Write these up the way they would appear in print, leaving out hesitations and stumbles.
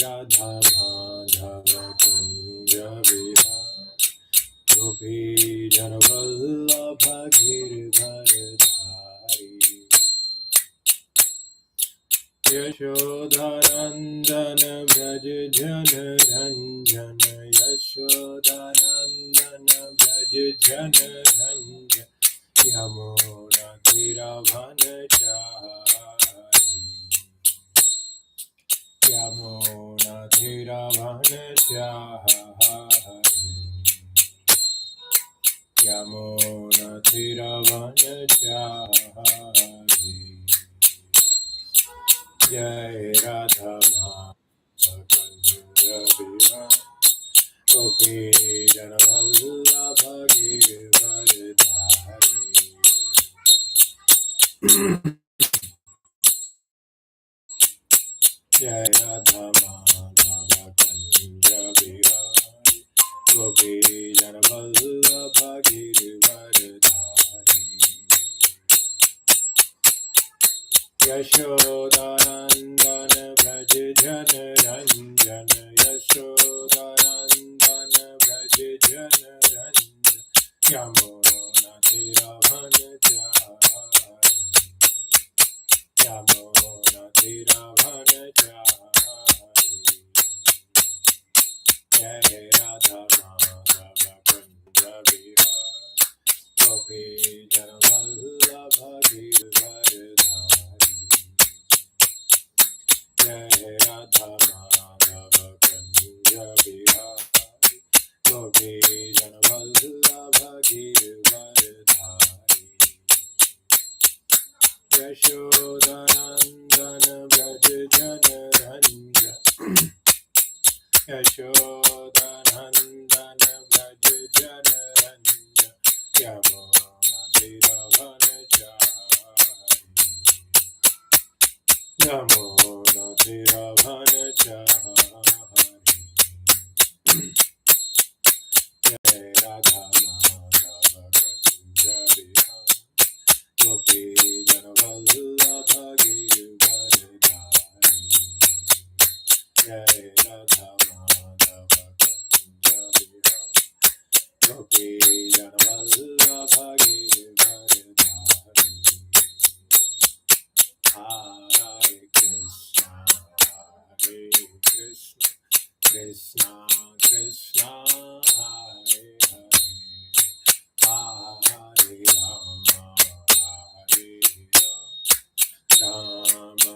Radha Madhava Kunja Vihari Gopi Jana Vallabha Giridharadhari Yashodanandana Vraj Jana Ranjana Yashodanandana Vraj Jana Ranjana Yamuna Thiravana Yamuna Thiravana Yamuna Thiravana Jai Radha Kunja Vihari Gopi Jana Vallabha Giridharadhari Jai Radha Madhava Kunja Vihari Gopi Jana Vallabha Giridharadhari Yashodanandana Vraj Jana Ranjana Yashodanandana Vraj Jana Ranjana Yamuna Thiravana Yamuna Thiravana Jai Radha Madhava Kunja Vihari Gopi Jana Vallabha Giridharadhari Jai Radha Madhava Kunja Vihari Gopi Jana Vallabha Giridharadhari Yashodanandana Vraj Jana Ranjana Yashodanandana Vraj Jana Ranjana Yamuna Thiravana Yamuna Thiravana Jai Radha Madhava Kunja Vihari Gopi Jana Vallabha Giridharadhari Jai Radha Madhava Kunja Vihari Gopi Jana Vallabha Giridharadhari Hare Krishna Krishna Krishna Hare Hare Hare Rama Hare Rama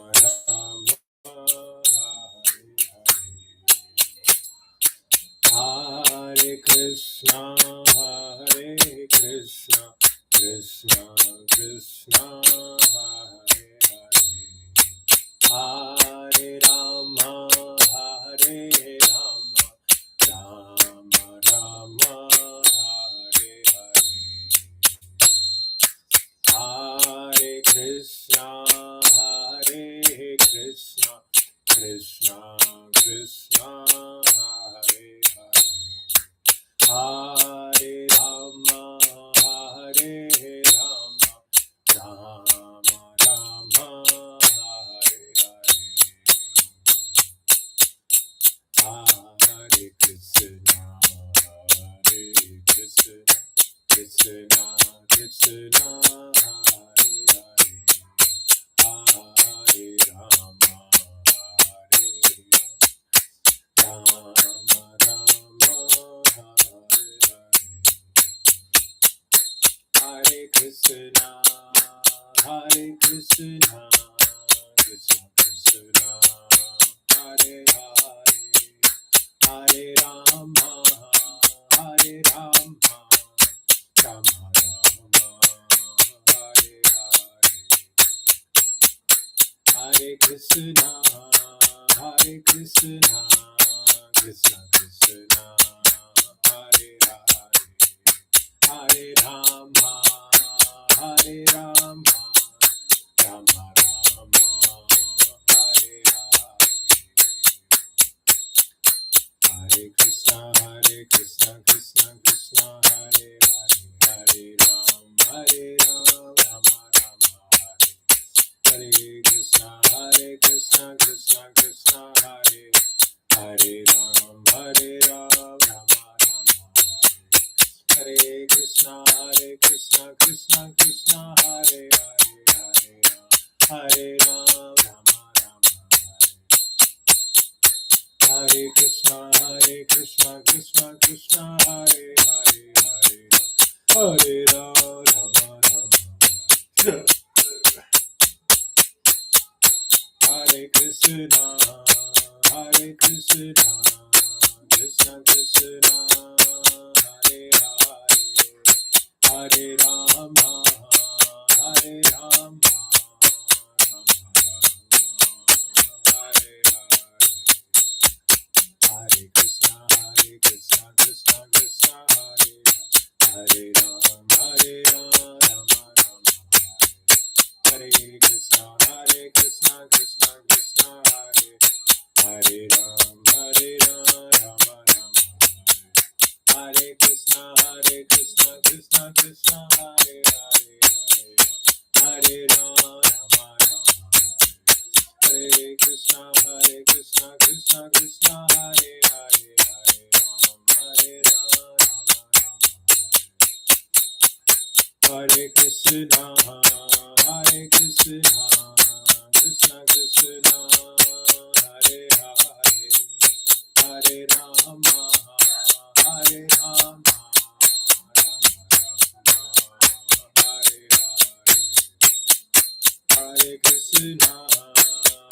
Rama Hare Krishna Krishna Krishna Hare Hare Rama Hare Rama Rama Rama Hare Hare Krishna Krishna Krishna Hare Hare Rama Hare Rama Rama Rama Hare Hare Krishna Krishna Krishna Hare Hare Hare Rama Hare Rama Rama Hare Hare Krishna Krishna Krishna Hare Hare Hare Rama Rama Rama Hare Hare Krishna Krishna Krishna Hare Hare Hare Rama Rama Rama Hare Hare Hare Krishna Krishna Krishna Hare Hare Hare Rama Rama Rama Hare Krishna Krishna Krishna Hare Krishna, Krishna Krishna, Hare Hare, Hare Rama, Rama Rama, Hare Krishna, Hare Krishna, Krishna Krishna, Hare Hare, Hare Rama, Hare Rama, Rama Rama, Hare Hare. Hare Krishna, Krishna Krishna, Hare Hare Ram, Rama Rama, Hare Krishna, Krishna Krishna, Hare Ram, Rama Rama, Hare Krishna, Krishna Krishna, Hare Ram, Rama Rama, Hare Krishna, Krishna Krishna, Hare Ram, Hare Krishna, Krishna Krishna, Hare Hare, Hare Rama, Hare Rama, Hare Hare,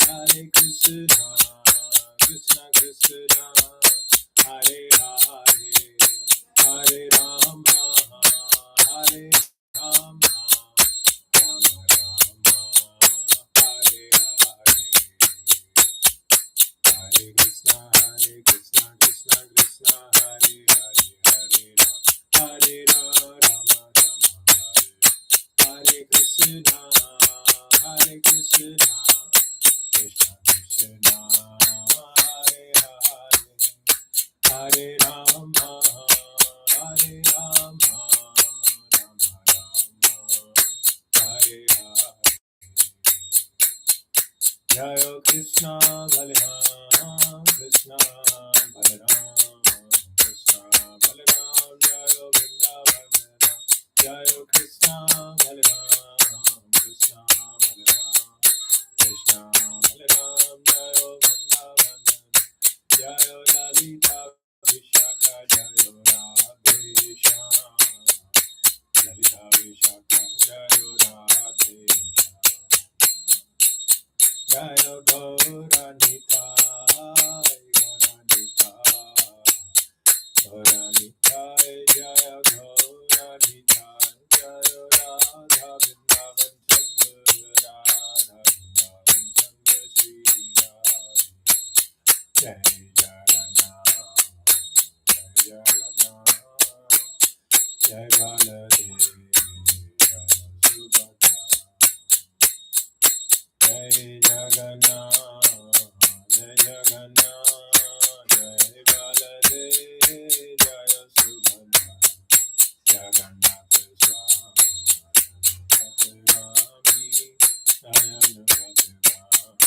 Hare Krishna, Krishna Krishna, Hare Hare, Hare Rama, Hare Rama, Rama Rama, Hare Hare. Hare Krishna, Krishna Krishna, Hare Hare, Hare Rama, Rama Rama, Hare Krishna, Krishna Krishna, Hare Hare, Hare Rama, Hare Rama, Rama Rama, Hare Hare. Jaya Krishna Balaram, Krishna Balaram, Krishna Balaram, Jaya Vrindavan, Jaya Krishna Balaram, Krishna Balaram, Krishna Balaram, Jaya Vrindavan, Jaya Lalita Vishaka, Jaya Radhe Shyam, Lalita Vishaka, Jaya Radhe Shyam. Jaya Gaura Nitai, Gaura Nitai, Jaya Gaura Nitai, Jaya Radha Vrindavan Chandra, Radha Vrindavan Chandra Shri Radhe. Jai Jagannath, Jai Jagannath, Jai Baladev, Jai Subhadra. Jai Jagannath, Jai Jagannath, Jai Baladev, Jai Subhadra, Jagannath Swami, Jagannathamami, Jai Panjanath,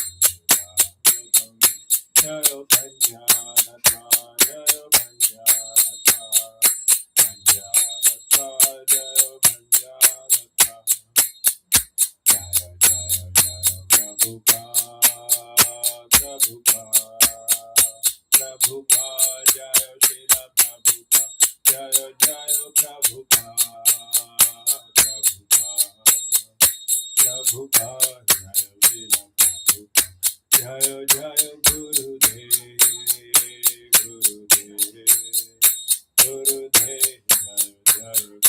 Jai Panjanath, Panjanath, Jai Panjanath. Jaya Jaya Jaya Prabhupada, Prabhupada, Prabhupada, Jaya Srila Prabhupada, Jaya Jaya Prabhupada, Prabhupada, Prabhupada, Jaya Srila Prabhupada, Jaya Jaya Gurudev, Gurudev, Gurudev, Jaya Jaya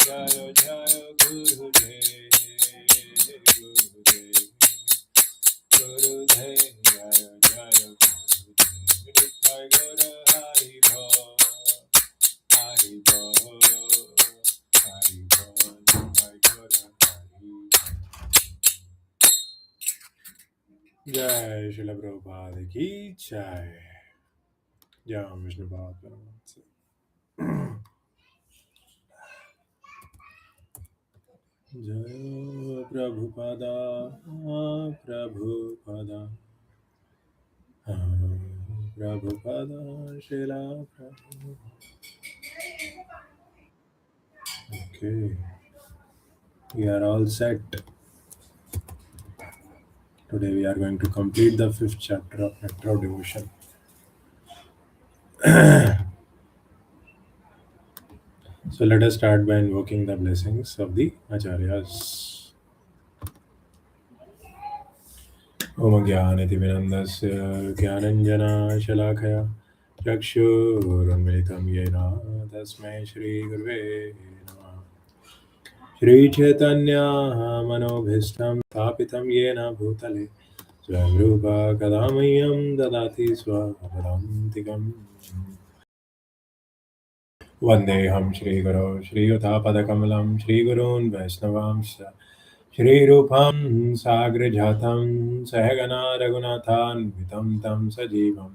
Jaya Jaya Gurudev, Gurudev, Gurudev, Jaya Jaya Gurudev, Nitai Guru Hari Bol, Hari Bol, Hari Bol, Nitai Guru Hari Bol. Jai Srila Prabhupada ki Jai. Jai Vishnu Paramahansa. Jai Prabhupada, Prabhupada, Prabhupada, Srila Prabhupada. Okay, we are all set. Today we are going to complete the fifth chapter of Nectar of Devotion. So let us start by invoking the blessings of the Acharyas. Om Jnanatimirandasya Jnananjana Shalakaya Chakshurunmilitam Yena Tasmai Shri Gurve Namah. Shri Chaitanya Manobhishtam Thapitam Yena Bhutale Swayamrupa Kadamayam Dadati Swapadantikam Vandeham Shri Guru Shri Yuthapadakamlam Shri Gurun Vaisnavamsha Shri Rupam Sagrajatam Sahagana Raghunathan Vitam Tam Sajivam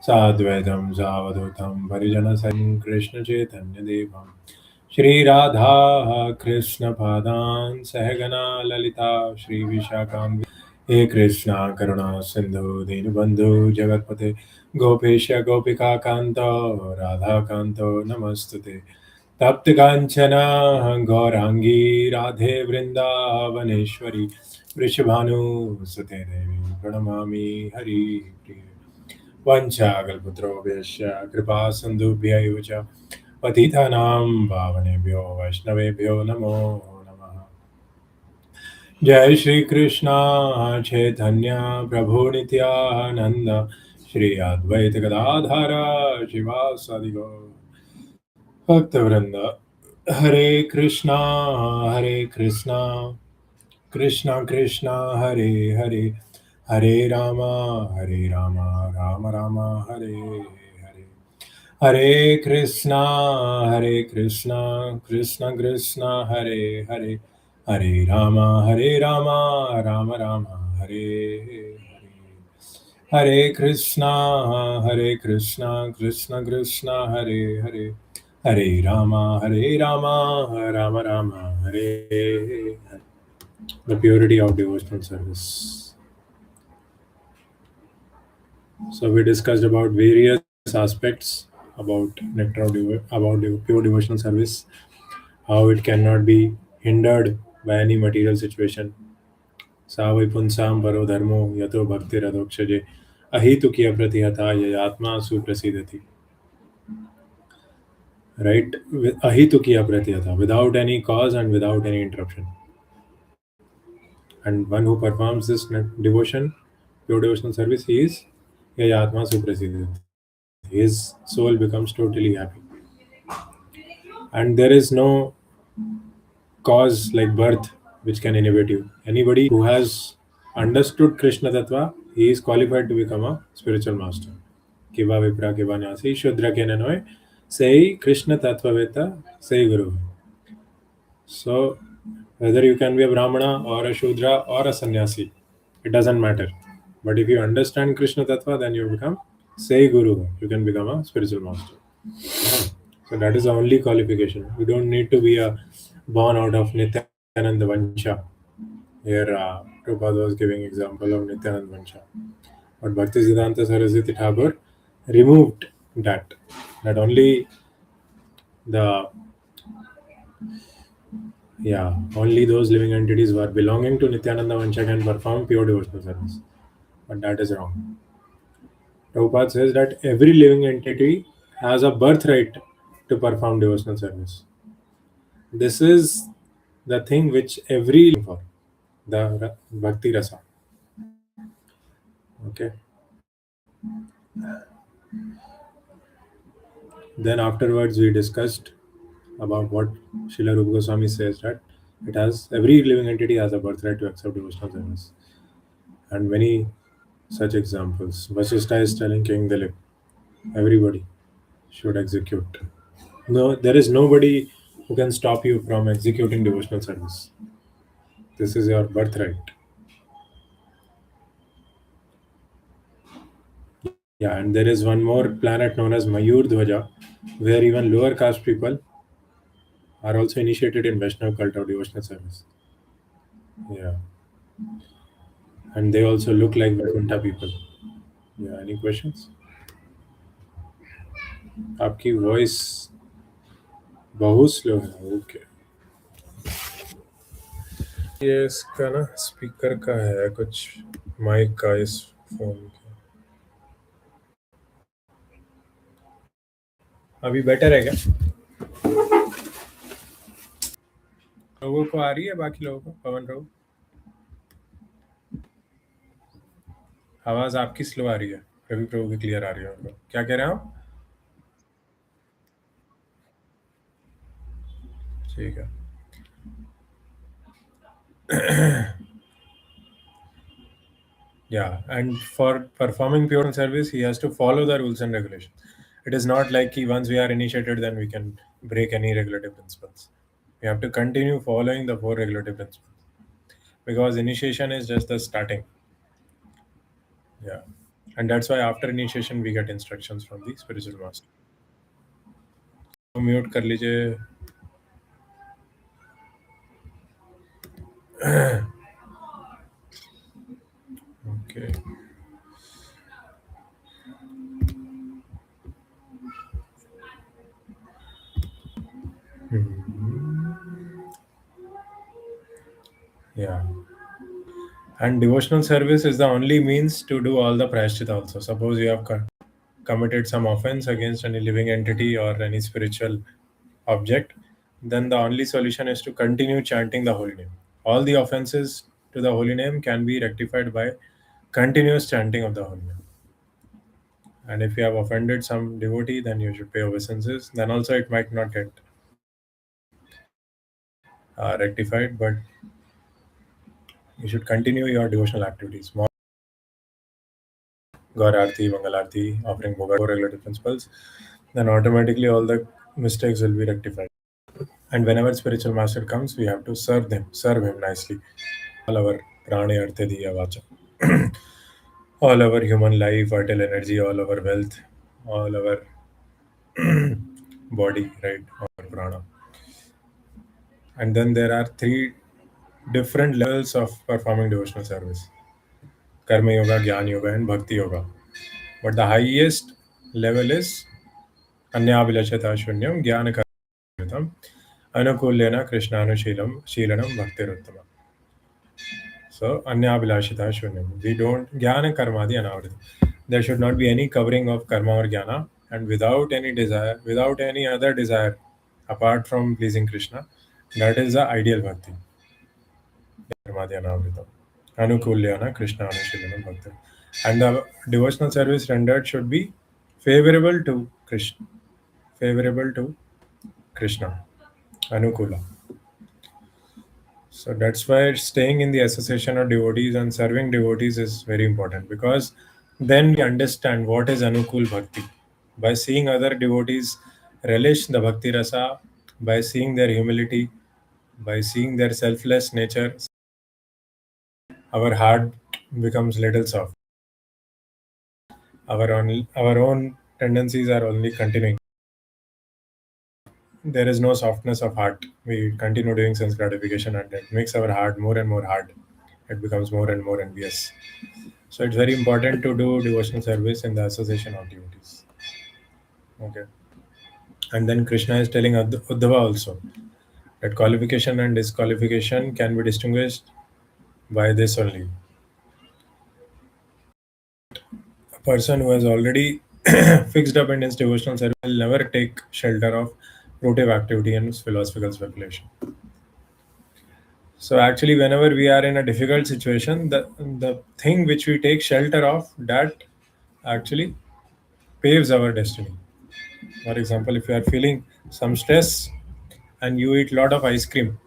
Sadvaitam Savadutam Parijana Sam Krishna Chaitanya Devam Shri Radha Krishna Padan Sahagana Lalita Shri Vishakam He Krishna Karuna Sindhu Dinubandhu Jagatpate Gopesha Gopika Kanto Radha Kanto Namastute तप्त कांचना गौरांगी राधे वृंदावनेश्वरी वृषभानुसुते देवी प्रणमामि हरि प्रिय वंशाकल्पतरुभ्यश्च कृपा सिन्धुभ्यैव च पतितानां पावनेभ्यो वैष्णवेभ्यो नमो नमः जय श्री कृष्णा चैतन्य प्रभु नित्यानंद श्री अद्वैत गदाधर शिवासादि गौर भक्तवृंद हरे Krishna Krishna Krishna Hare Hare Hare Rama Ram Ram Hare Hare Hare Krishna Krishna Krishna Hare Hare Hare Rama Ram Ram Hare Hare Hare Krishna Krishna Krishna Hare Hare Hare Rama Ram Ram Hare Hare. The purity of devotional service. So we discussed about various aspects about pure devotional service, how it cannot be hindered by any material situation. सा वै पुंसां परो धर्मो यतो भक्तिरधोक्षजे अहेतुकीय प्रतिहता ययात्मा सुप्रसिद्धति. Right? Ahitukiya pratyata, without any cause and without any interruption. And one who performs this devotion, pure devotional service, he is Yayatma Suprasiddhi. His soul becomes totally happy. And there is no cause like birth which can inhibit you. Anybody who has understood Krishna Tattva, he is qualified to become a spiritual master. Kiva Vipra Kiva Nyasi Shudra Kenanoy Sei Krishna Tattva Veta Sei Guru. So whether you can be a Brahmana or a Shudra or a sannyasi, it doesn't matter. But if you understand Krishna Tattva, then you become Say Guru. You can become a spiritual master. So that is the only qualification. You don't need to be a born out of Nityananda Vansha. Here, Prabhupada was giving example of Nityananda Vansha. But Bhaktisiddhanta Saraswati Thakur removed that. That only the only those living entities who are belonging to Nityananda Vansha can perform pure devotional service. But that is wrong. Prabhupada says that every living entity has a birthright to perform devotional service. This is the thing which every for the bhakti rasa. Okay. Then afterwards we discussed about what Srila Rupa Goswami says, that it has every living entity has a birthright to accept devotional service. And many such examples. Vasishtha is telling King Dilip, everybody should execute. No, there is nobody who can stop you from executing devotional service. This is your birthright. Yeah, and there is one more planet known as Mayur Dhwaja, where even lower caste people are also initiated in Vaishnav cult or devotional service. Yeah, and they also look like Vaikuntha people. Yeah, any questions? आपकी voice बहुत slow है. Okay, ये इसका ना speaker का है कुछ, mic का इस फोन का. अभी बेटर है क्या? लोगों को आ रही है, बाकी लोगों को? पवन राव, आवाज आपकी स्लो आ रही है। रवि प्रभु की क्लियर आ रही है उनको। क्या कह रहे हैं आप? ठीक है। Yeah, and for performing pure service, he has to follow the rules and regulations. It is not like once we are initiated, then we can break any regulative principles. We have to continue following the four regulative principles because initiation is just the starting. Yeah, and that's why after initiation we get instructions from the spiritual master. तो mute कर लीजिए. Okay. Yeah. And devotional service is the only means to do all the prayashchita also. Suppose you have committed some offense against any living entity or any spiritual object, then the only solution is to continue chanting the holy name. All the offenses to the holy name can be rectified by continuous chanting of the holy name. And if you have offended some devotee, then you should pay obeisances. Then also it might not get rectified, but you should continue your devotional activities. More Gaur Arti, Mangal Arti, offering Bhoga regulative principles, then automatically all the mistakes will be rectified. And whenever spiritual master comes, we have to serve him nicely. All our prana, artha, diya, vacha. All our human life, vital energy, all our wealth, all our body, right? Our prana. And then there are three different levels of performing devotional service: Karma Yoga, Jnana Yoga, and Bhakti Yoga. But the highest level is Anyabhilashata Shunyam Jnana Karmatam Anukulyana Krishnanushilam Shilanam Bhaktiruttama. So Anyabhilashita Shunyam. We don't Jnana Karmadi Anavritam. There should not be any covering of karma or jnana, and without any desire, without any other desire apart from pleasing Krishna. That is the ideal bhakti. Karmadhyanavrita. Anukulyana Krishna Anushilanam Bhakti. And the devotional service rendered should be favorable to Krishna. Favorable to Krishna. Anukula. So that's why staying in the association of devotees and serving devotees is very important, because then we understand what is Anukul Bhakti. By seeing other devotees relish the Bhakti Rasa, by seeing their humility, by seeing their selfless nature, our heart becomes little soft. Our own tendencies are only continuing. There is no softness of heart. We continue doing sense gratification, and it makes our heart more and more hard. It becomes more and more envious. So it's very important to do devotional service in the association of devotees. Okay. And then Krishna is telling Uddhava also that qualification and disqualification can be distinguished by this only. A person who has already fixed up in his devotional service will never take shelter of fruitive activity and philosophical speculation. So actually, whenever we are in a difficult situation, the thing which we take shelter of, that actually paves our destiny. For example, if you are feeling some stress and you eat a lot of ice cream,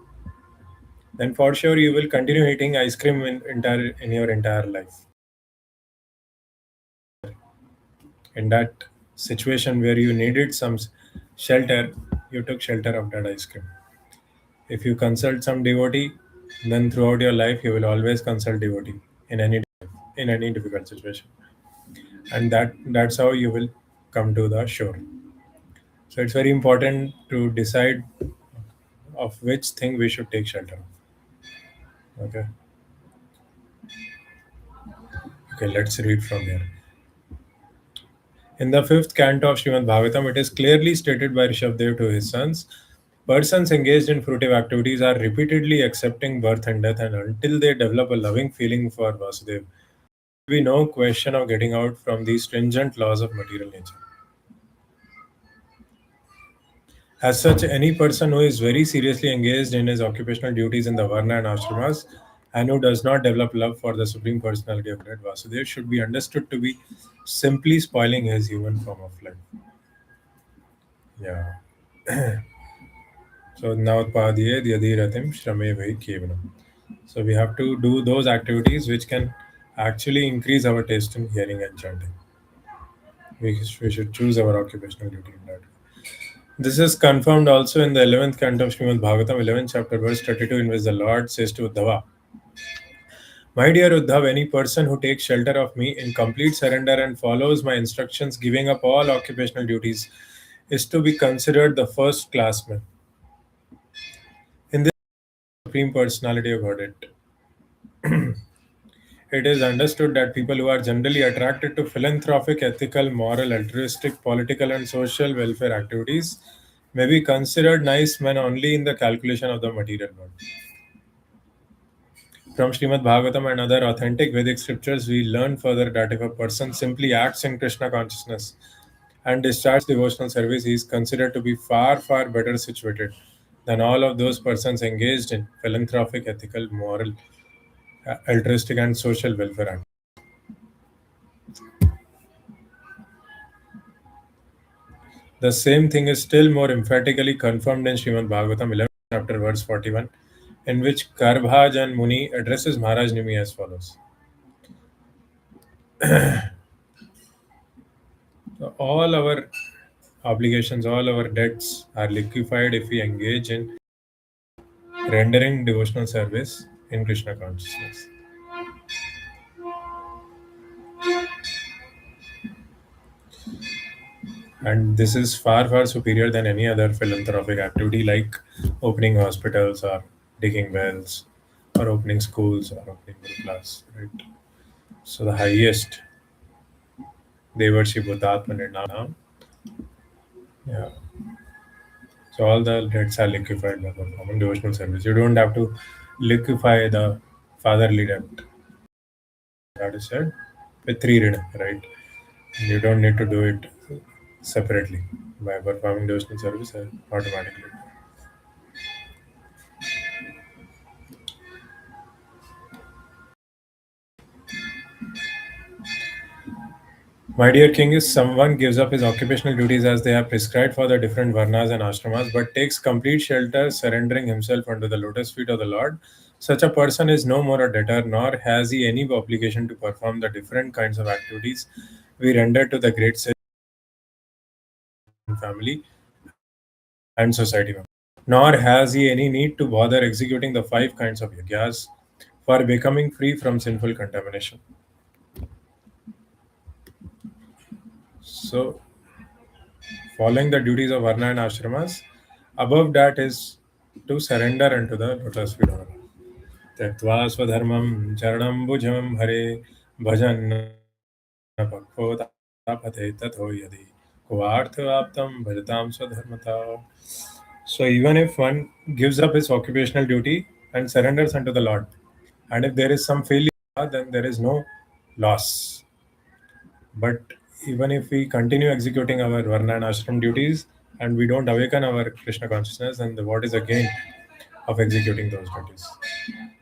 then for sure you will continue eating ice cream in your entire life. In that situation where you needed some shelter, you took shelter of that ice cream. If you consult some devotee, then throughout your life you will always consult devotee in any difficult situation, and that's how you will come to the shore. So it's very important to decide of which thing we should take shelter of. Okay. Okay, let's read from here. In the fifth canto of Srimad Bhagavatam, it is clearly stated by Rishabdev to his sons: persons engaged in fruitive activities are repeatedly accepting birth and death, and until they develop a loving feeling for Vasudev, there will be no question of getting out from these stringent laws of material nature. As such, any person who is very seriously engaged in his occupational duties in the Varna and ashramas and who does not develop love for the Supreme Personality of Lord Vasudev should be understood to be simply spoiling his human form of life. Yeah. So now Padye Dyadhiratim Shrame Vai Kevalam. So we have to do those activities which can actually increase our taste in hearing and chanting. We should choose our occupational duty in that. This is confirmed also in the 11th canto of Srimad Bhagavatam, 11th chapter, verse 32, in which the Lord says to Uddhava, my dear Uddhav, any person who takes shelter of me in complete surrender and follows my instructions, giving up all occupational duties, is to be considered the first classman in this Supreme Personality of Godhead. It is understood that people who are generally attracted to philanthropic, ethical, moral, altruistic, political, and social welfare activities may be considered nice men only in the calculation of the material world. From Srimad Bhagavatam and other authentic Vedic scriptures, we learn further that if a person simply acts in Krishna consciousness and discharges devotional service, he is considered to be far, far better situated than all of those persons engaged in philanthropic, ethical, moral, altruistic, and social welfare activities. The same thing is still more emphatically confirmed in Srimad Bhagavatam 11 chapter verse 41, in which Karbhajan Muni addresses Maharaj Nimi as follows. So all our obligations, all our debts are liquefied if we engage in rendering devotional service in Krishna consciousness. And this is far, far superior than any other philanthropic activity like opening hospitals or digging wells or opening schools or opening middle class, right? So the highest Devarshi Bhutatmane now. Yeah. So all the debts are liquefied by performing devotional service. You don't have to liquefy the fatherly debt. That is said with three reading, right? You don't need to do it separately by performing devotional service automatically. My dear king, is someone gives up his occupational duties as they are prescribed for the different varnas and ashramas, but takes complete shelter, surrendering himself under the lotus feet of the Lord. Such a person is no more a debtor, nor has he any obligation to perform the different kinds of activities we render to the great sage and family and society members. Nor has he any need to bother executing the five kinds of yagyas for becoming free from sinful contamination. So, following the duties of Varna and Ashramas, above that is to surrender unto the lotus feet of Allah. त्यक्त्वा स्वधर्मं चरणं भुजं हरे भजन् पक्वोतापते तथो यदि कुवार्थवाप्तं भजतां स्वधर्मता. So even if one gives up his occupational duty and surrenders unto the Lord, and if there is some failure, then there is no loss. But even if we continue executing our Varna and Ashram duties and we don't awaken our Krishna consciousness, then what is the gain of executing those duties?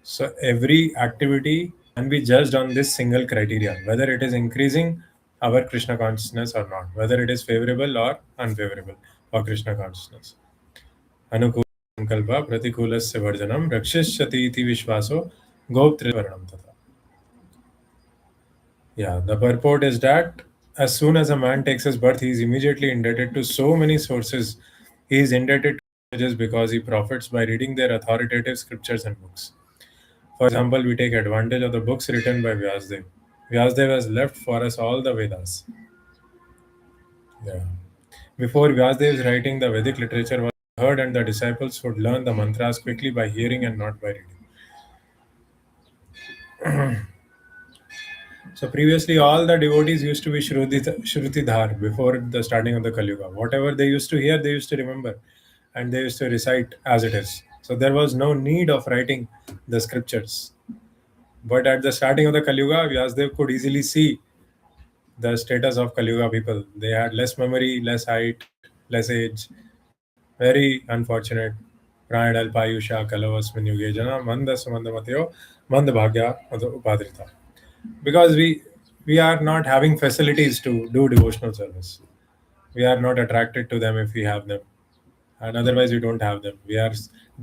So every activity can be judged on this single criteria, whether it is increasing our Krishna consciousness or not, whether it is favorable or unfavorable for Krishna consciousness. अनुकूल संकल्प प्रतिकूलस्य वर्जनम रक्षिष्यति इति विश्वासो गोप्त्रवर्णम तथा. Yeah, the purport is that as soon as a man takes his birth, he is immediately indebted to so many sources. He is indebted to sages because he profits by reading their authoritative scriptures and books. For example, we take advantage of the books written by Vyasdev. Vyasdev has left for us all the Vedas. Yeah. Before Vyasdev's writing, the Vedic literature was heard, and the disciples would learn the mantras quickly by hearing and not by reading. So previously, all the devotees used to be Shrutidhar before the starting of the Kali Yuga. Whatever they used to hear, they used to remember, and they used to recite as it is. So there was no need of writing the scriptures. But at the starting of the Kali Yuga, Vyasdev could easily see the status of Kali Yuga people. They had less memory, less height, less age, Very unfortunate. Pranadal Payusha Kalavasmin Yugejana Manda Sumandamateo Manda Bhagya Upadrita. Because we are not having facilities to do devotional service. We are not attracted to them if we have them. And otherwise we don't have them. We are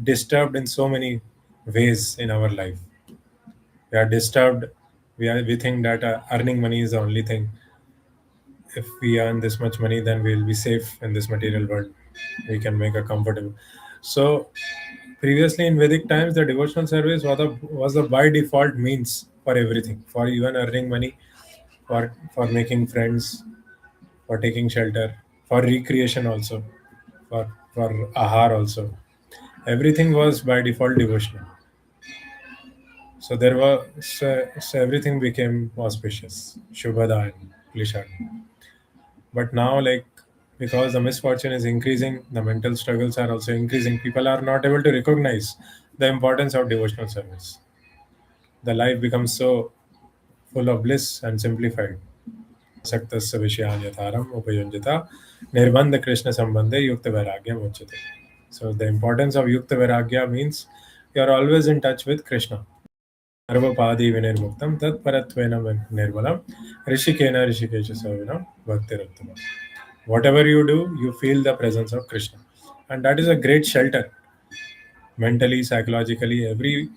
disturbed in so many ways in our life. We are disturbed. We think that earning money is the only thing. If we earn this much money, then we'll be safe in this material world. We can make a comfortable. So previously in Vedic times, the devotional service was the by default means for everything, for even earning money, for making friends, for taking shelter, for recreation also, for ahar also. Everything was by default devotional. So there was so everything became auspicious, Shubhada and Lishad. But now, like, because the misfortune is increasing, the mental struggles are also increasing. People are not able to recognize the importance of devotional service. The life becomes so full of bliss and simplified. Saktassa Vishayan Yatharam Upayunjata Nirbandha Krishna Sambandhe Yukta Vairagya Muchate. So the importance of Yukta Vairagya means you are always in touch with Krishna. Sarvapadi Vinirmuktam Tat Paratvena Nirmalam Rishikena Rishikesha Savina Bhaktiruttama. Whatever you do, you feel the presence of Krishna. And that is a great shelter. Mentally, psychologically, every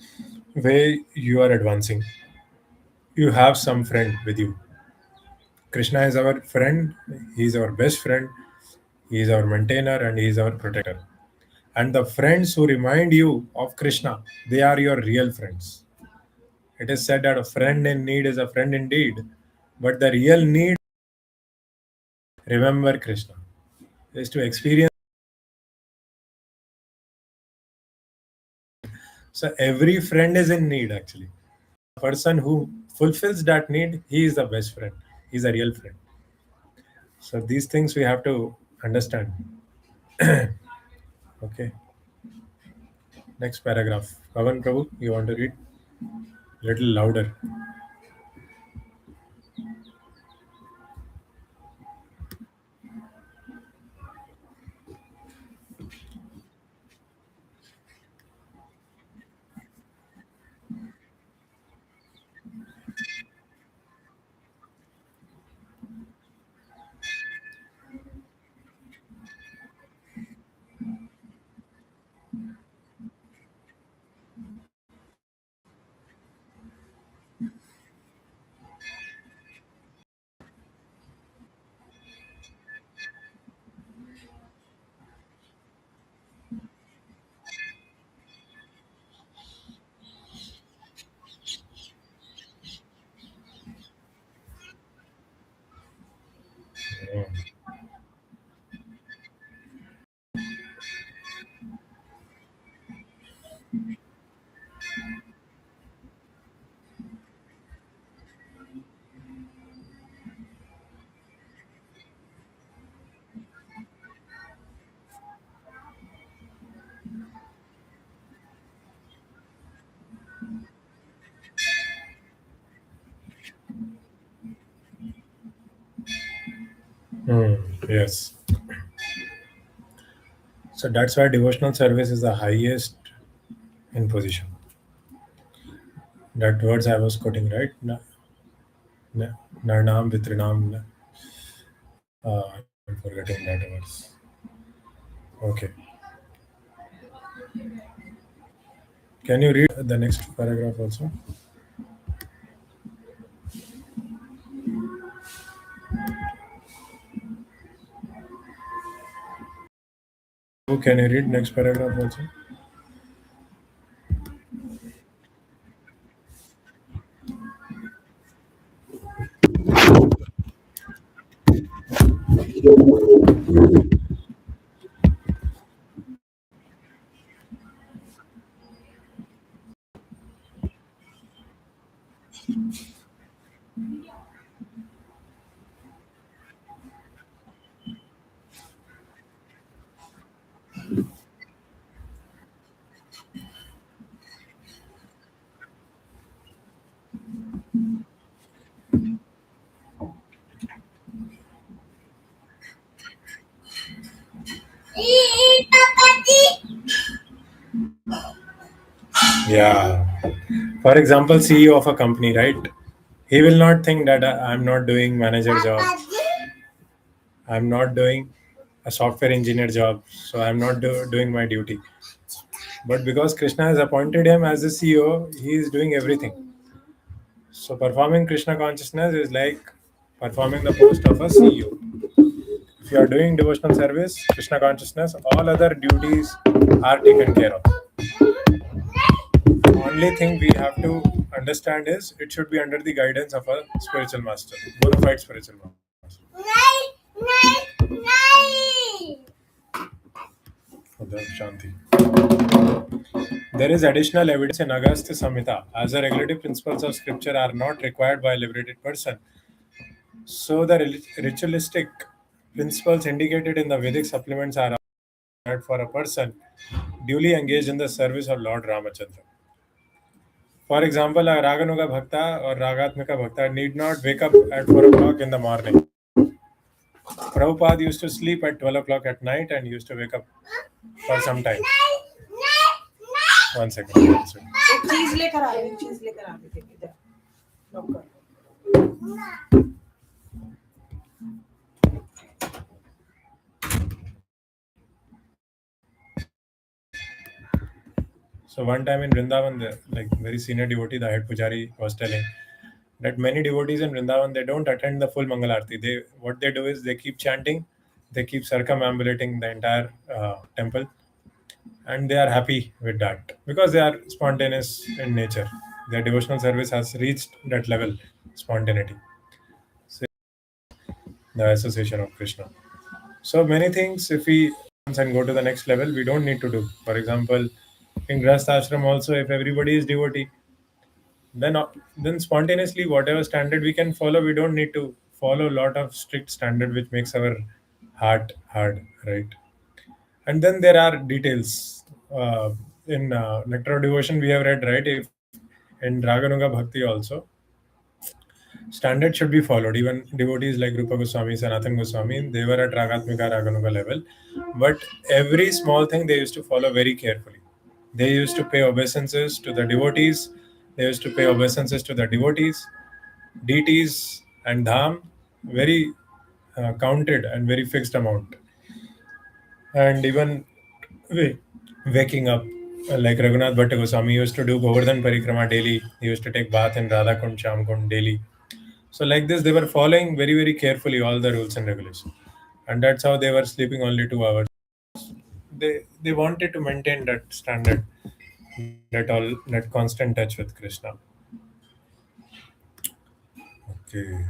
way you are advancing. You have some friend with you. Krishna is our friend, he is our best friend, he is our maintainer, and he is our protector. And the friends who remind you of Krishna, they are your real friends. It is said that a friend in need is a friend indeed, but the real need, remember Krishna, is to experience. So every friend is in need actually. The person who fulfills that need, he is the best friend. He's a real friend. So these things we have to understand. Okay. Next paragraph. Pavan Prabhu, you want to read? Little louder. Hmm, yes. So that's why devotional service is the highest in position. That words I was quoting, right? Na, Narnam Vitrinam. I'm forgetting that words. Okay. Can you read the next paragraph also? Oh, can you read next paragraph also? Yeah. For example, CEO of a company, right? He will not think that I'm not doing manager job. I'm not doing a software engineer job, so I'm not doing my duty. But because Krishna has appointed him as the CEO, he is doing everything. So performing Krishna consciousness is like performing the post of a CEO. If you are doing devotional service, Krishna consciousness, all other duties are taken care of. Only thing we have to understand is it should be under the guidance of a spiritual master, bona fide spiritual master. For the Shanti. There is additional evidence in Agastya Samhita as the regulative principles of scripture are not required by a liberated person. So the ritualistic principles indicated in the Vedic supplements are required for a person duly engaged in the service of Lord Ramachandra. For example, a Raganuga Bhakta or Ragatmika Bhakta need not wake up at 4 o'clock in the morning. Prabhupada used to sleep at 12 o'clock at night and used to wake up for some time. One second. One second. एक चीज लेकर आ रही, एक चीज लेकर आ रही थी इधर लॉक कर। So one time in Vrindavan, like very senior devotee, the head pujari was telling that many devotees in Vrindavan, they don't attend the full Mangal Aarti. What they do is they keep chanting, they keep circumambulating the entire temple, and they are happy with that because they are spontaneous in nature. Their devotional service has reached that level, spontaneity. So the association of Krishna. So many things, if we and go to the next level, we don't need to do. For example, in Grahastha Ashram also, if everybody is devotee, then spontaneously whatever standard we can follow, we don't need to follow a lot of strict standard which makes our heart hard, right? And then there are details in Nectar of Devotion we have read, right? If in Raganuga Bhakti also, standard should be followed. Even devotees like Rupa Goswami, Sanatan Goswami, they were at Ragatmika Raganuga level. But every small thing they used to follow very carefully. They used to pay obeisances to the devotees. They used to pay obeisances to the devotees, deities, and dham, very counted and very fixed amount. And even wa- waking up, like Raghunath Bhatta Goswami used to do Govardhan Parikrama daily. He used to take bath in Radha Kund, Sham Kund daily. So like this, they were following very, very carefully all the rules and regulations. And that's how they were sleeping only 2 hours. They wanted to maintain that standard, that constant touch with Krishna. Okay.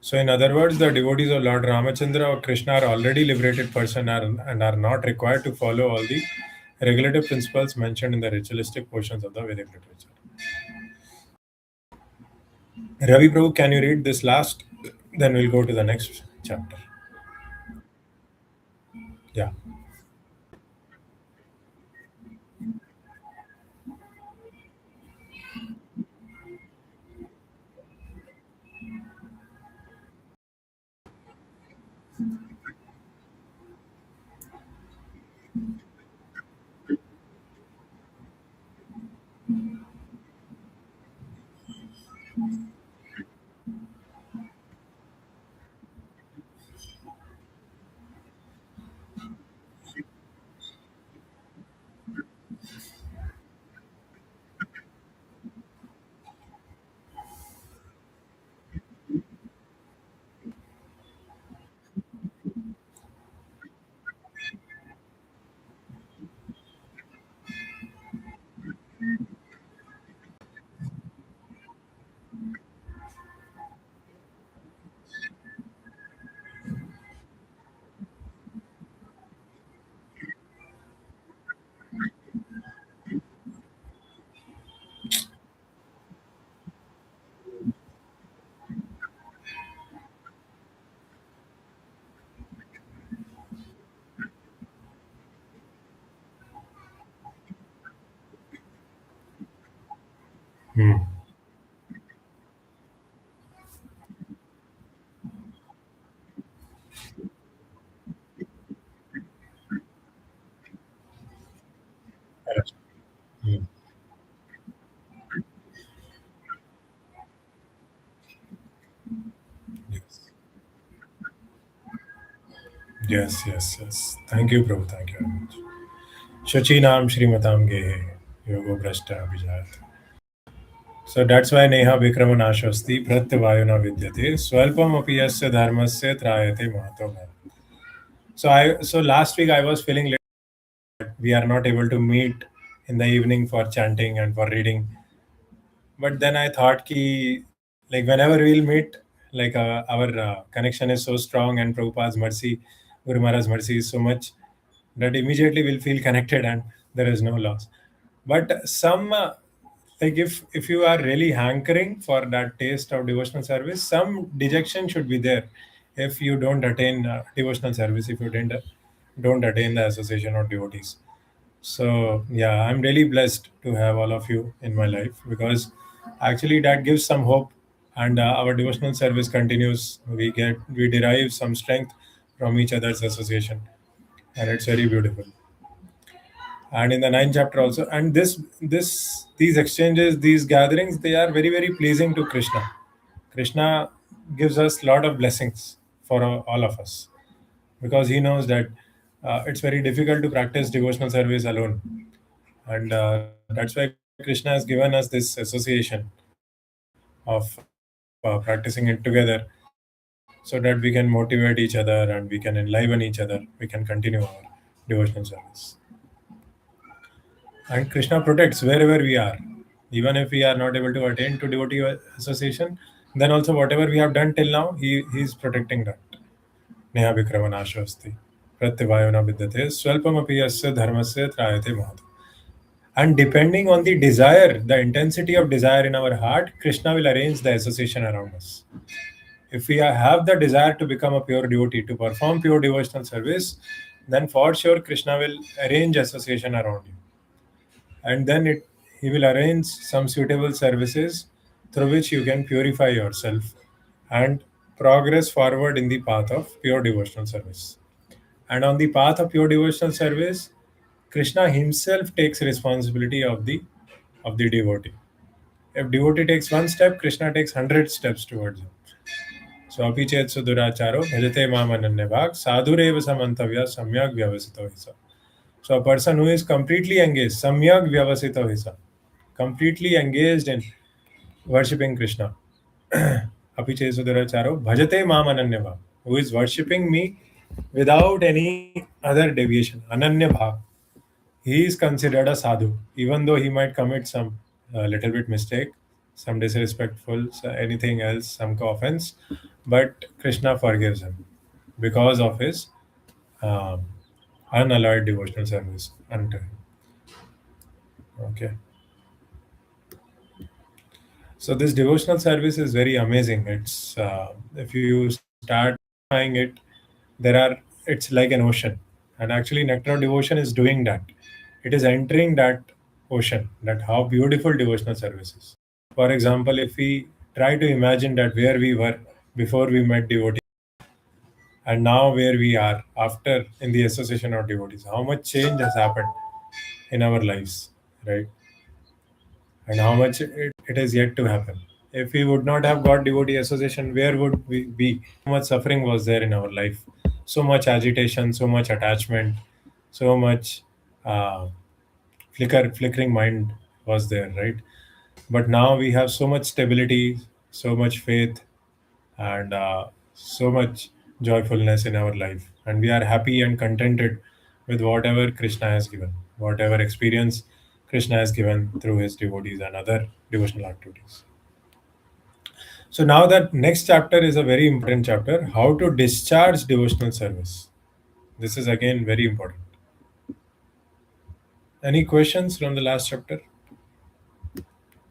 So in other words, the devotees of Lord Ramachandra or Krishna are already liberated person and are not required to follow all the regulative principles mentioned in the ritualistic portions of the Vedic literature. Ravi Prabhu, can you read this last? Then we'll go to the next chapter. Yeah. Hmm. Yes, yes, yes. Thank you, Prabhu. Thank you very much. Shachinam Shrimatam Gehe Yogo Brashta Abhijat. So that's why Neha Vikramanashasti Pratyavayuna Vidyate Swalpam api yasya dharmasya trayate mahato bhav. So last week I was feeling like we are not able to meet in the evening for chanting and for reading. But then I thought ki like whenever we'll meet, like our connection is so strong and Prabhupada's mercy, Guru Maharaj's mercy is so much that immediately we'll feel connected and there is no loss. But some like if you are really hankering for that taste of devotional service, some dejection should be there if you don't attain devotional service, if you don't attain the association of devotees. So yeah, I'm really blessed to have all of you in my life because actually that gives some hope, and our devotional service continues. We derive some strength from each other's association, and it's very beautiful. And in the ninth chapter also, and these exchanges, these gatherings, they are very very pleasing to Krishna. Krishna gives us lot of blessings for all of us because he knows that it's very difficult to practice devotional service alone, and that's why Krishna has given us this association of practicing it together so that we can motivate each other and we can enliven each other, we can continue our devotional service. And Krishna protects wherever we are. Even if we are not able to attain to devotee association, then also whatever we have done till now, he is protecting that. Neha Vikramanashasti. Pratyavayona vidyate swalpamapi yasya dharmasya trayate mahatu. And depending on the desire, the intensity of desire in our heart, Krishna will arrange the association around us. If we have the desire to become a pure devotee, to perform pure devotional service, then for sure Krishna will arrange association around you. And then he will arrange some suitable services through which you can purify yourself and progress forward in the path of pure devotional service. And on the path of pure devotional service, Krishna himself takes responsibility of the devotee. If devotee takes one step, Krishna takes 100 steps towards him. So api chet suduracharo bhajate mam ananyabhag sadhureva samantavya samyak vyavasito hisa. So a person who is completely engaged, samyak vyavasito hisa, completely engaged in worshipping Krishna. Api chet suduracharo bhajate mam ananyabhag, who is worshipping me without any other deviation, ananya bhav. He is considered a sadhu, even though he might commit some little bit mistake, some disrespectful, anything else, some offense, but Krishna forgives him because of his um, unalloyed devotional service unto him. Okay, so this devotional service is very amazing. It's if you start trying it, there are it's like an ocean, and actually nectar of devotion is doing that. It is entering that ocean. That how beautiful devotional service is. For example, if we try to imagine that where we were before we met devotees and now where we are after in the association of devotees, how much change has happened in our lives, right? And how much it is yet to happen. If we would not have got devotee association, where would we be? So much suffering was there in our life, so much agitation, so much attachment, so much uh, flickering mind was there, right? But now we have so much stability, so much faith, and so much joyfulness in our life, and we are happy and contented with whatever Krishna has given, whatever experience Krishna has given through his devotees and other devotional activities. So now that next chapter is a very important chapter, how to discharge devotional service. This is again very important. Any questions from the last chapter?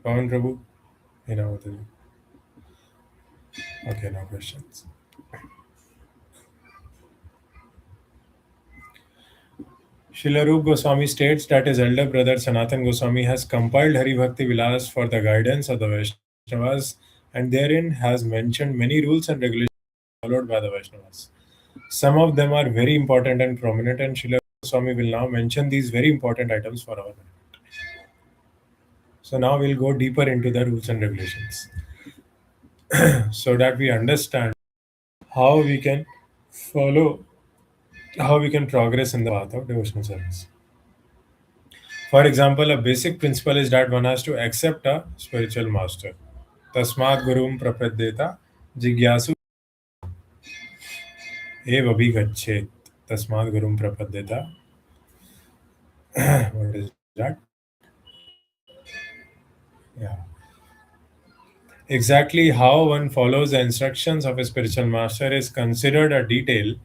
Pawan Prabhu? You know, okay, no questions. Shilarup Goswami states that his elder brother Sanatan Goswami has compiled Hari Bhakti Vilas for the guidance of the Vaishnavas, and therein has mentioned many rules and regulations followed by the Vaishnavas. Some of them are very important and prominent, and Srila Goswami will now mention these very important items for our benefit. So now we'll go deeper into the rules and regulations so that we understand how we can follow how we can progress in the path of devotional service. For example, a basic principle is that one has to accept a spiritual master. Tasmat gurum prapadyeta jigyasu ev abhigachet. Tasmat gurum prapadyeta. What is that? Yeah. Exactly how one follows the instructions of a spiritual master is considered a detail.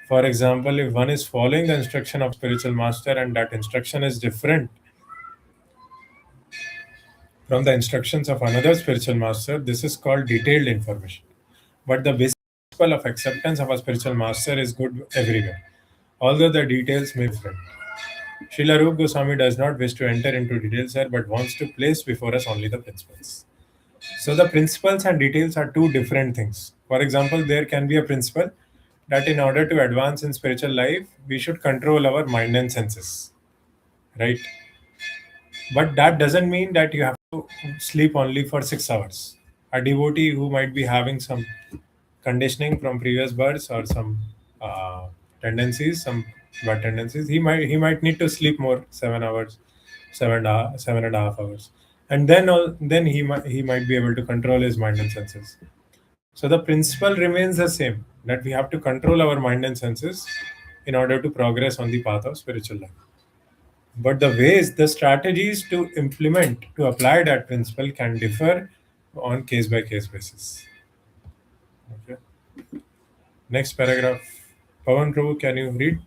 For example, if one is following the instruction of spiritual master and that instruction is different from the instructions of another spiritual master, this is called detailed information. But the basic principle of acceptance of a spiritual master is good everywhere, although the details may be different. Srila Rup Goswami does not wish to enter into details here but wants to place before us only the principles. So the principles and details are two different things. For example, there can be a principle that in order to advance in spiritual life, we should control our mind and senses, right? But that doesn't mean that you have to sleep only for 6 hours. A devotee who might be having some conditioning from previous births or some tendencies, some bad tendencies, he might need to sleep more, 7 hours, 7.5 hours, and then he might be able to control his mind and senses. So the principle remains the same, that we have to control our mind and senses in order to progress on the path of spiritual life. But the ways, the strategies to implement, to apply that principle can differ on case by case basis. Okay. Next paragraph. Pawan Prabhu, can you read?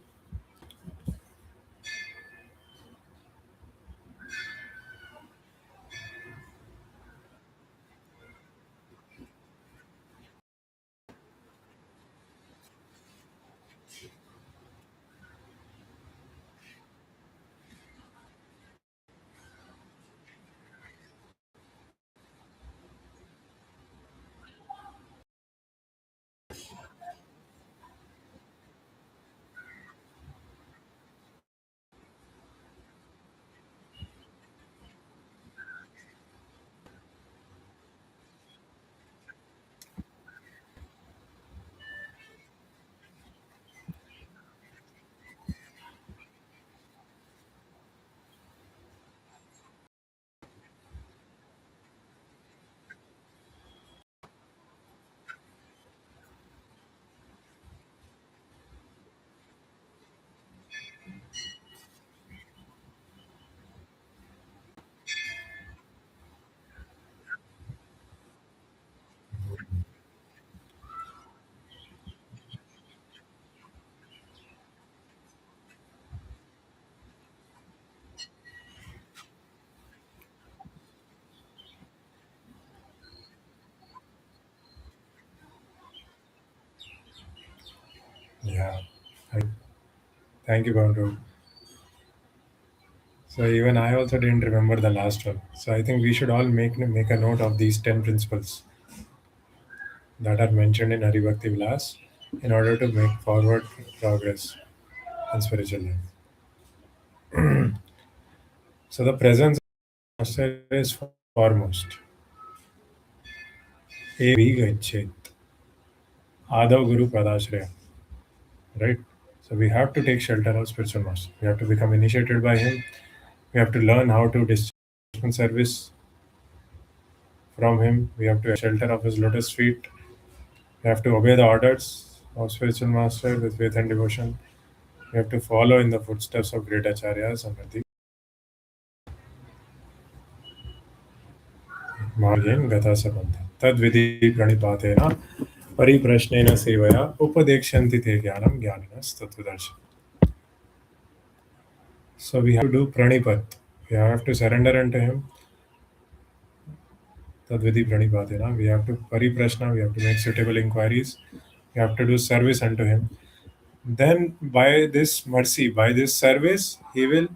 Yeah. Thank thank you, Pawan Prabhu. So even I also didn't remember the last one. So I think we should all make a note of these 10 principles that are mentioned in Hari Bhakti Vilas in order to make forward progress in spiritual life. So the presence of Master is foremost. Evi Gachet. Adav Guru Pradashraya. Right? So we have to take shelter of spiritual master. We have to become initiated by him. We have to learn how to discharge service from him. We have to shelter of his lotus feet. We have to obey the orders of spiritual master with faith and devotion. We have to follow in the footsteps of great acharyas and the margen gata sabandha. Tad vidhi pranipatena परिप्रश्नेन सेवया उपदेक्षन्ति ते ज्ञानं ज्ञानिनस् तत्त्वदर्शी. So we have to do pranipat. We have to surrender unto him. Tadvidi Pranipatena. We have to pariprashna, we have to make suitable inquiries, we have to do service unto him. Then by this mercy, by this service, he will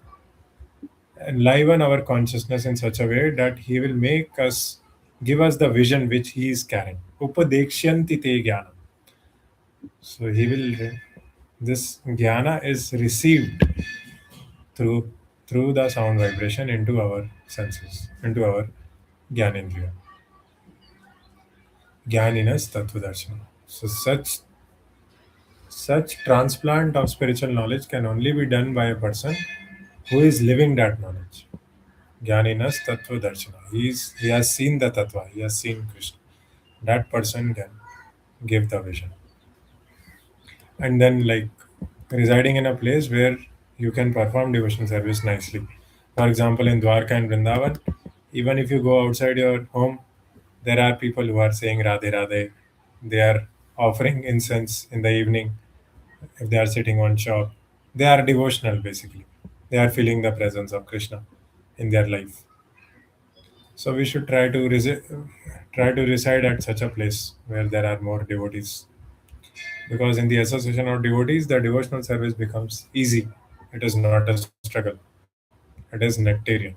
enliven our consciousness in such a way that he will make us, give us the vision which he is carrying. Upadekshanti te jnana. So he will, this jnana is received through the sound vibration into our senses, into our jnanendriya. Jnaninas Tattvadarshana. So such Such transplant of spiritual knowledge can only be done by a person who is living that knowledge. Jnaninas Tattva Darshana. He has seen the Tattva, he has seen Krishna. That person can give the vision. And then, like, residing in a place where you can perform devotional service nicely. For example, in Dwarka and Vrindavan, even if you go outside your home, there are people who are saying Radhe Radhe. They are offering incense in the evening if they are sitting on shop. They are devotional basically. They are feeling the presence of Krishna in their life. So we should try to reside at such a place where there are more devotees. Because in the association of devotees, the devotional service becomes easy. It is not a struggle. It is nectarian.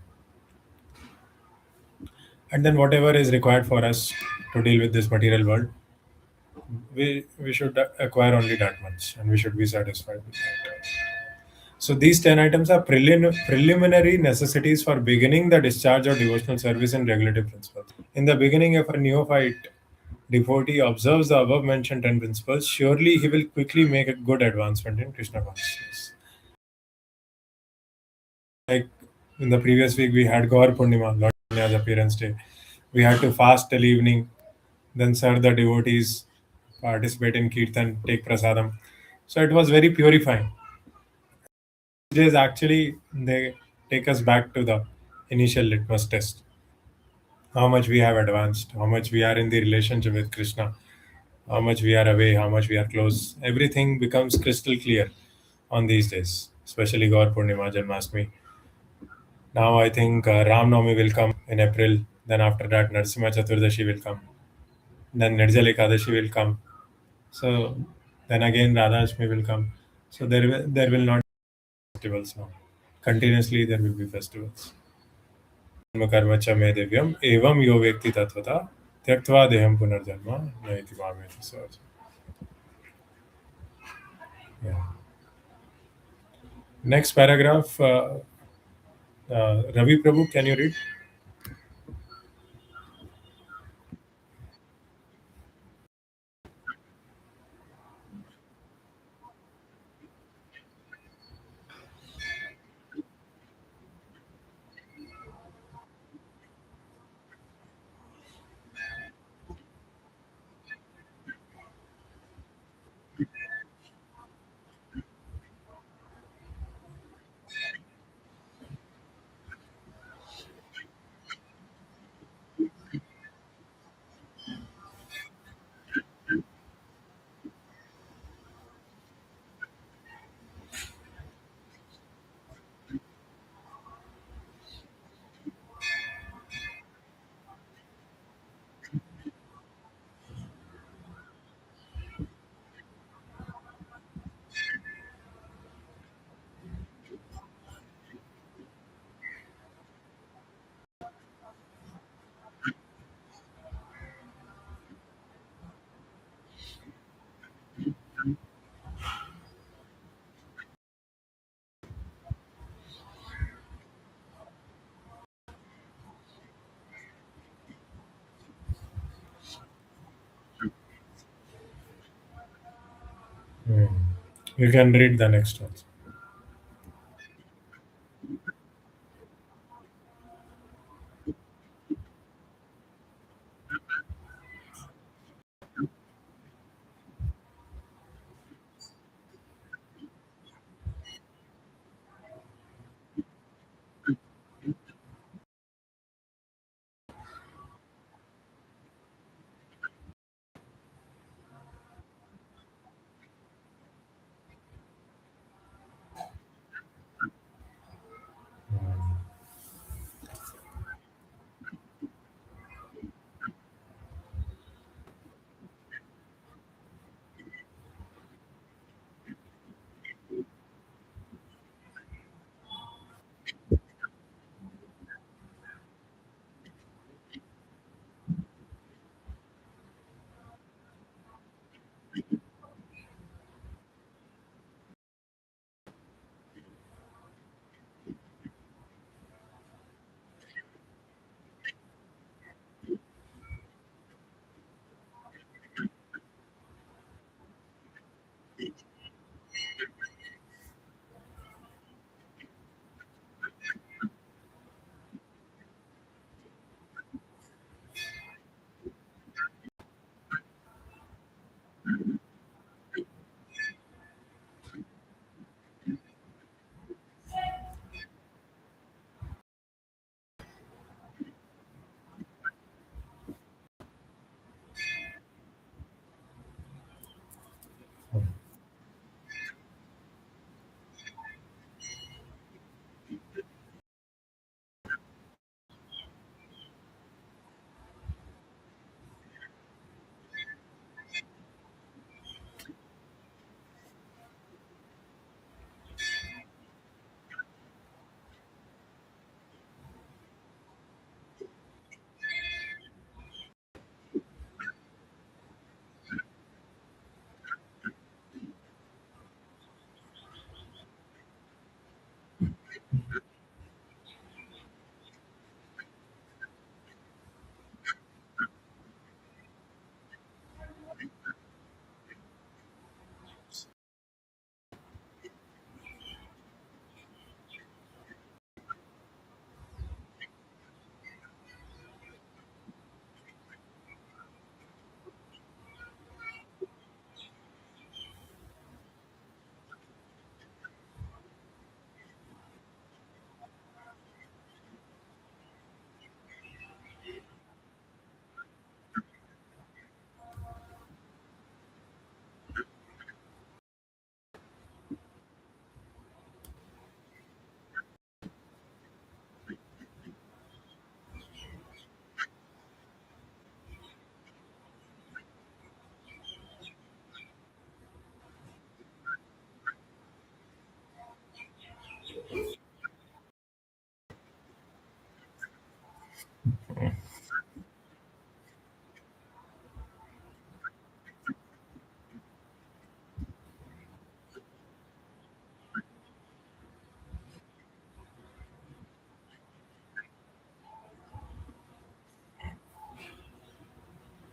And then whatever is required for us to deal with this material world, we should acquire only that much, and we should be satisfied with that. So these 10 items are preliminary necessities for beginning the discharge of devotional service in regulative principles. In the beginning, if a neophyte devotee observes the above mentioned 10 principles, surely he will quickly make a good advancement in Krishna consciousness. Like in the previous week, we had Gaur Purnima, Lord Chanya's appearance day. We had to fast till evening, then serve the devotees, participate in Kirtan, take prasadam. So it was very purifying. Days actually they take us back to the initial litmus test. How much we have advanced, how much we are in the relationship with Krishna, how much we are away, how much we are close. Everything becomes crystal clear on these days, especially Gaur Purnima, Janmashtami. Now I think Ram Navami will come in April. Then after that, Narsimha Chaturdashi will come. Then Nirjala Ekadashi will come. So then again, Radhashmi will come. So there will not be festivals now. Continuously there will be festivals. कर्म च मे दिव्यम एवं यो व्यक्ति तत्वता त्यक्त्वा देहम पुनर्जन्म नयति मामेति स Arjun. Yeah. Next paragraph, Ravi Prabhu, can you read? Hmm. You can read the next one.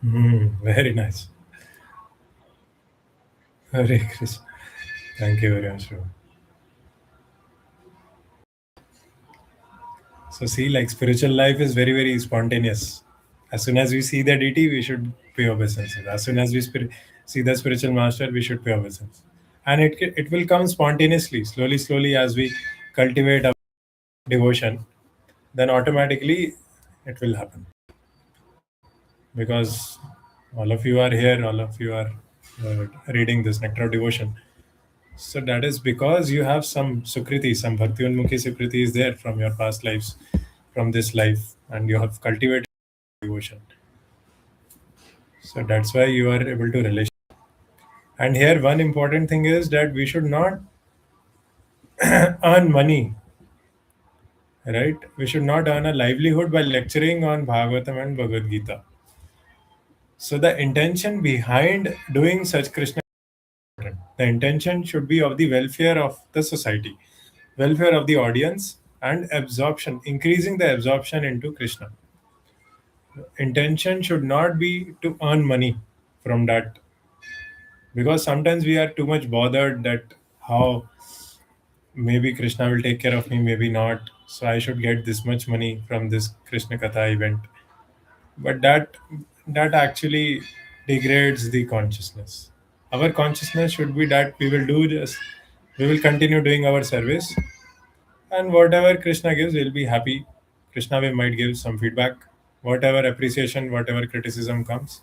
Very nice. Hare Krishna. Thank you very much, bro. So see, like spiritual life is very, very spontaneous. As soon as we see the deity, we should pay obeisances. As soon as we see the spiritual master, we should pay obeisance. And it will come spontaneously, slowly, slowly, as we cultivate our devotion. Then automatically, it will happen because all of you are here. All of you are reading this nectar of devotion. So that is because you have some sukriti, some bhakti unmukhi sukriti is there from your past lives, from this life, and you have cultivated devotion. So that's why you are able to relate. And here, one important thing is that we should not earn money, right? We should not earn a livelihood by lecturing on Bhagavatam and Bhagavad Gita. So the intention behind doing such Krishna, the intention should be of the welfare of the society, welfare of the audience, and absorption, increasing the absorption into Krishna. Intention should not be to earn money from that, because sometimes we are too much bothered that how maybe Krishna will take care of me, maybe not. So I should get this much money from this Krishna Katha event. But that actually degrades the consciousness. Our consciousness should be that we will continue doing our service, and whatever Krishna gives, we'll be happy. Krishna we might give some feedback, whatever appreciation, whatever criticism comes,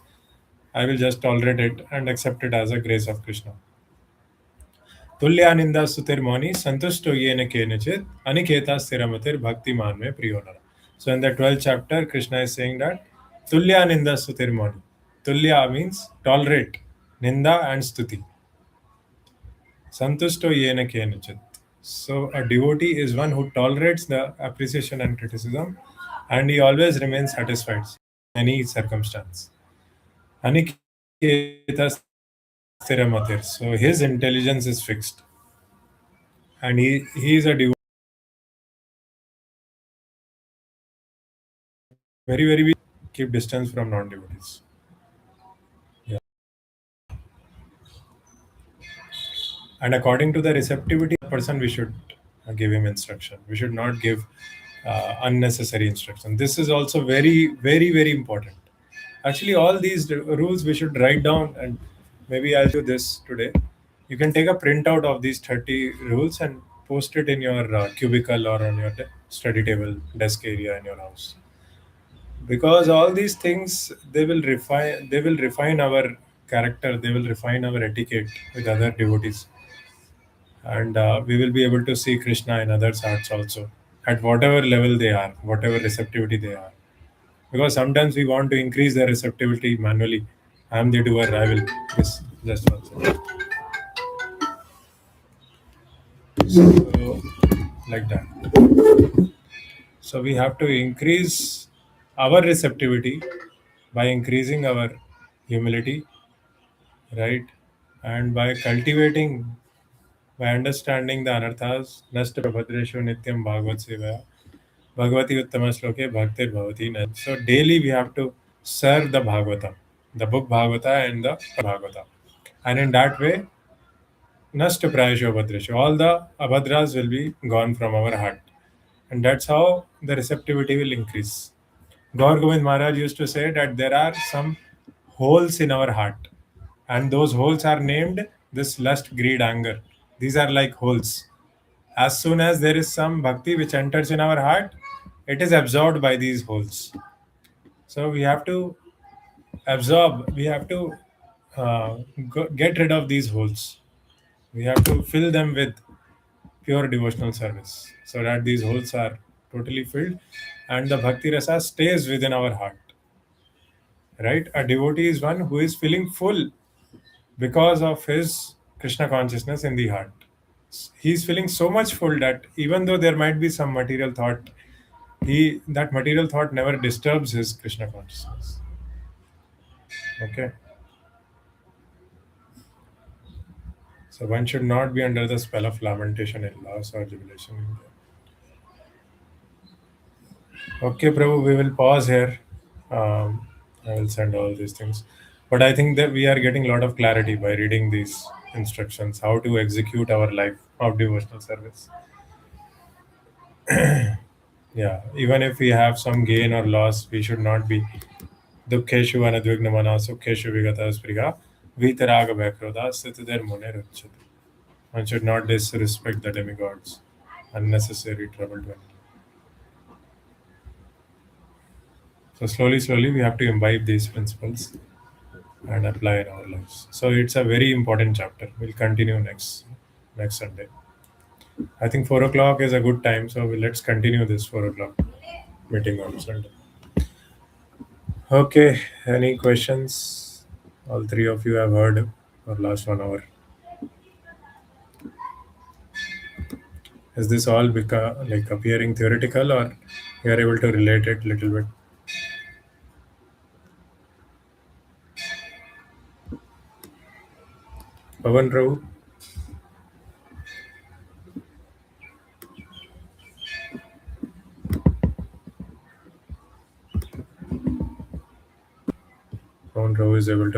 I will just tolerate it and accept it as a grace of Krishna. तुल्यानिंदा सुतिर्मौनि संतुष्टो yen केनचित Aniketa स्थिरमतिर bhaktiman mein priyo nara. So in the 12th chapter, Krishna is saying that Tulyaninda Sutirmani. Tulya means tolerate, Ninda and Stuti. Santusto yena kenachit. So a devotee is one who tolerates the appreciation and criticism, and he always remains satisfied in any circumstance. Aniketa Sthiramatir. So his intelligence is fixed. And he is a devotee. Very, very keep distance from non-devotees. Yeah. And according to the receptivity of the person, we should give him instruction. We should not give unnecessary instruction. This is also very, very, very important. Actually, all these rules we should write down, and maybe I'll do this today. You can take a printout of these 30 rules and post it in your cubicle or on your study table, desk area in your house. Because all these things they will refine our character, they will refine our etiquette with other devotees, and we will be able to see Krishna in others' hearts also, at whatever level they are, whatever receptivity they are. Because sometimes we want to increase their receptivity manually. I am the doer, I will this just one second. So like that. So we have to increase our receptivity by increasing our humility, right? And by cultivating, by understanding the anarthas, nasta prabhadreshu nityam bhagavad sevaya, bhagavati uttama sloke bhaktir bhavati. So daily we have to serve the Bhagavata, the book Bhagavata and the Bhagavata. And in that way, nasta prayashu abhadreshu, all the abhadras will be gone from our heart. And that's how the receptivity will increase. Gaur Govind Maharaj used to say that there are some holes in our heart, and those holes are named this lust, greed, anger. These are like holes. As soon as there is some bhakti which enters in our heart, it is absorbed by these holes. So we have to absorb, we have to get rid of these holes. We have to fill them with pure devotional service so that these holes are totally filled and the bhakti rasa stays within our heart. Right? A devotee is one who is feeling full because of his Krishna consciousness in the heart. He's feeling so much full that even though there might be some material thought, that material thought never disturbs his Krishna consciousness. Okay. So one should not be under the spell of lamentation and loss or jubilation. Okay, Prabhu, we will pause here. I will send all these things. But I think that we are getting a lot of clarity by reading these instructions, how to execute our life of devotional service. Yeah, even if we have some gain or loss, we should not be dukkeshu anadvignamana sukheshu vigata spriga vitaraga bhakroda sithider mune ruchyate. One should not disrespect the demigods. Unnecessary trouble to anyone. So slowly, slowly, we have to imbibe these principles and apply in our lives. So it's a very important chapter. We'll continue next Sunday. I think 4 o'clock is a good time, so let's continue this 4 o'clock meeting on Sunday. Okay, any questions? All three of you have heard for last 1 hour. Is this all become like appearing theoretical, or you are able to relate it a little bit? Pavan Rao, Pavan Rao is able to